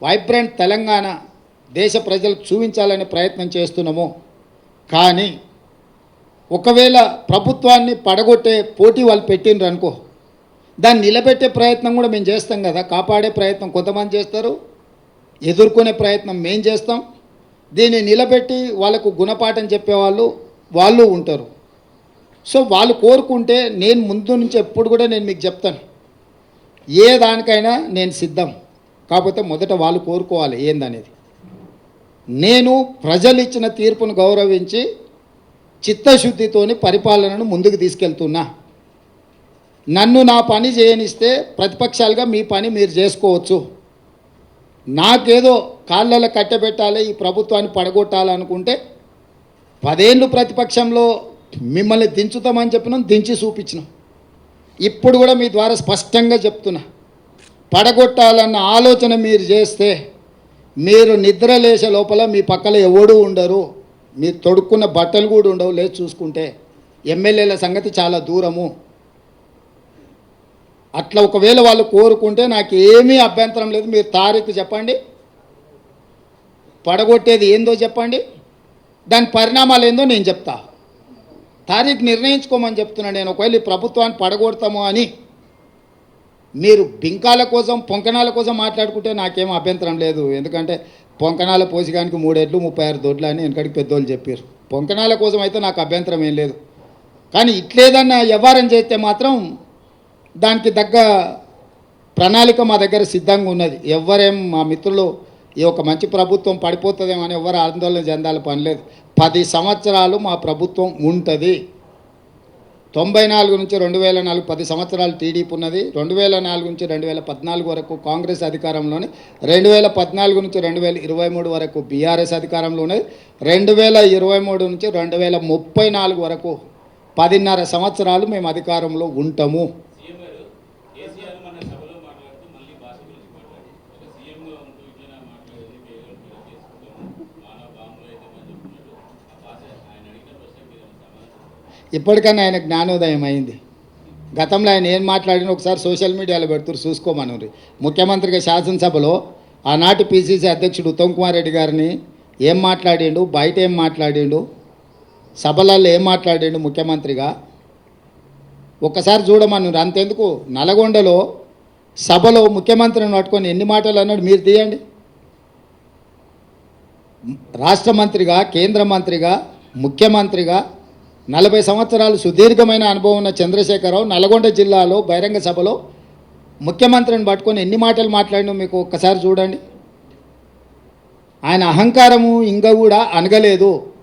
Vibrant Telangana దేశ ప్రజలకు చూపించాలనే ప్రయత్నం చేస్తున్నాము. కానీ ఒకవేళ ప్రభుత్వాన్ని పడగొట్టే పోటీ వాళ్ళు పెట్టిండ్రు అనుకో, దాన్ని నిలబెట్టే ప్రయత్నం కూడా మేము చేస్తాం కదా. కాపాడే ప్రయత్నం కొంతమంది చేస్తారు, ఎదుర్కొనే ప్రయత్నం మేము చేస్తాం. దీన్ని నిలబెట్టి వాళ్ళకు గుణపాఠం చెప్పేవాళ్ళు వాళ్ళు ఉంటారు. సో వాళ్ళు కోరుకుంటే నేను ముందు నుంచి ఎప్పుడు కూడా నేను మీకు చెప్తాను, ఏ దానికైనా నేను సిద్ధం. కాకపోతే మొదట వాళ్ళు కోరుకోవాలి ఏందనేది. నేను ప్రజలు ఇచ్చిన తీర్పును గౌరవించి చిత్తశుద్ధితోని పరిపాలనను ముందుకు తీసుకెళ్తున్నా. నన్ను నా పని చేయనిస్తే ప్రతిపక్షాలుగా మీ పని మీరు చేసుకోవచ్చు. నాకేదో కాళ్ళలో కట్టబెట్టాలి, ఈ ప్రభుత్వాన్ని పడగొట్టాలనుకుంటే 10 ఏళ్ళు ప్రతిపక్షంలో మిమ్మల్ని దించుతామని చెప్పినాం, దించి చూపించినాం. ఇప్పుడు కూడా మీ ద్వారా స్పష్టంగా చెప్తున్నా, పడగొట్టాలన్న ఆలోచన మీరు చేస్తే మీరు నిద్ర లేచే లోపల మీ పక్కన ఎవడూ ఉండరు, మీరు తొడుక్కున్న బట్టలు కూడా ఉండవు. లేదు చూసుకుంటే ఎమ్మెల్యేల సంగతి చాలా దూరము. అట్లా ఒకవేళ వాళ్ళు కోరుకుంటే నాకు ఏమీ అభ్యంతరం లేదు. మీరు తారీఖు చెప్పండి, పడగొట్టేది ఏందో చెప్పండి, దాని పరిణామాలు ఏందో నేను చెప్తా. తారీఖు నిర్ణయించుకోమని చెప్తున్నా నేను. ఒకవేళ ఈ ప్రభుత్వాన్ని పడగొడతాము అని మీరు బింకాల కోసం పొంకనాల కోసం మాట్లాడుకుంటే నాకేం అభ్యంతరం లేదు. ఎందుకంటే పొంకనాల పోసిగానికి 3 ఏళ్ళు 36 దొడ్లు అని వెనకడికి పెద్దోళ్ళు చెప్పారు. పొంకనాల కోసం అయితే నాకు అభ్యంతరం ఏం లేదు. కానీ ఇట్లేదన్నా వ్యవహారం చేస్తే మాత్రం దానికి తగ్గ ప్రణాళిక మా దగ్గర సిద్ధంగా ఉన్నది. ఎవరేం మా మిత్రులు ఈ ఒక మంచి ప్రభుత్వం పడిపోతుందేమో అని ఎవరు ఆందోళన చెందాలి పని లేదు. 10 సంవత్సరాలు మా ప్రభుత్వం ఉంటుంది. 94 నుంచి 2004 10 సంవత్సరాలు టీడీపీ ఉన్నది. 2004 నుంచి 2014 వరకు కాంగ్రెస్ అధికారంలోని, 2014 నుంచి 2023 వరకు బీఆర్ఎస్ అధికారంలో ఉన్నది. 2023 నుంచి 2034 వరకు 10.5 సంవత్సరాలు మేము అధికారంలో ఉంటాము. ఇప్పటికన్నా ఆయన జ్ఞానోదయం అయింది. గతంలో ఆయన ఏం మాట్లాడినా ఒకసారి సోషల్ మీడియాలో పెడుతున్నారు, చూసుకోమని. ముఖ్యమంత్రిగా శాసనసభలో ఆనాటి పిసిసి అధ్యక్షుడు ఉత్తమ్ కుమార్ రెడ్డి గారిని ఏం మాట్లాడిండు, బయట ఏం మాట్లాడిండు, సభలలో ఏం మాట్లాడిండు ముఖ్యమంత్రిగా ఒక్కసారి చూడమన్నారు. అంతెందుకు నల్గొండలో సభలో ముఖ్యమంత్రిని పట్టుకొని ఎన్ని మాటలు అన్నాడు మీరు తీయండి. రాష్ట్ర మంత్రిగా, కేంద్ర మంత్రిగా, ముఖ్యమంత్రిగా 40 సంవత్సరాలు సుదీర్ఘమైన అనుభవం ఉన్న చంద్రశేఖరరావు నల్గొండ జిల్లాలో బహిరంగ సభలో ముఖ్యమంత్రిని పట్టుకొని ఎన్ని మాటలు మాట్లాడినా మీకు ఒక్కసారి చూడండి. ఆయన అహంకారము ఇంకా కూడా అనగలేదు.